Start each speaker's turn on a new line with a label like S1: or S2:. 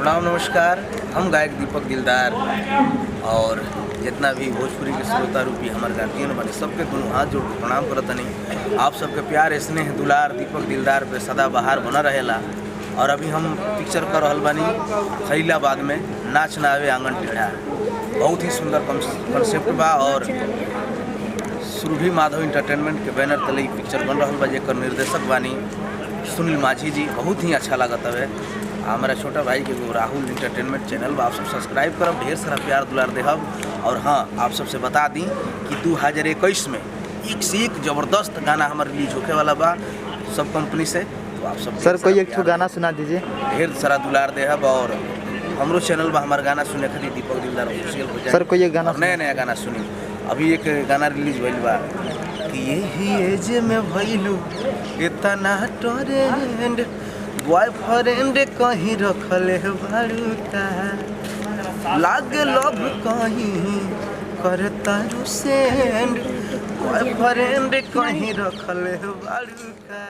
S1: प्रणाम नमस्कार। हम गायक दीपक दिलदार और जितना भी भोजपुरी के श्रोता रूपी हमारे गार्जियन बने सबके दोनों हाथ जोड़ के प्रणाम करतनी। आप सबके प्यार स्नेह दुलार दीपक दिलदार पे सदा बहार बना रहेला। और अभी हम पिक्चर कर रहल बानी खैलाबाद में नाच ना आवे आंगन टेढ़ा। बहुत ही सुंदर कंसेप्ट बा और सुरभि माधव इंटरटेनमेंट के बैनर तले पिक्चर बन रहा बा, जेकर निर्देशक बानी सुनील माझी जी। बहुत ही अच्छा लागत है। हमारा छोटा भाई के राहुल इंटरटेनमेंट चैनल बा, आप सब सब्सक्राइब करब, ढेर सारा प्यार दुलार देहब। और हाँ, आप सबसे बता दी कि 2021 में एक से एक ज़बरदस्त गाना हमारे रिलीज होके वाला बा सब कंपनी से। तो आप सब
S2: सर कोई एक गाना सुना दीजिए।
S1: ढेर सारा दुलार देहब और हमरो चैनल बा हमारा गाना सुने खातिर दीपक दिलदार ऑफिशियल हो जाए।
S2: सर कोई एक गाना
S1: नया नया गाना सुनी। अभी एक गाना रिलीज भइल बा कि यही एज में भइलू इतना टोरेंड बॉयफ्रेंड कहीं रखले बारू का लागे लव कहीं करता सेंड बॉयफ्रेंड कहीं रखले बारू का।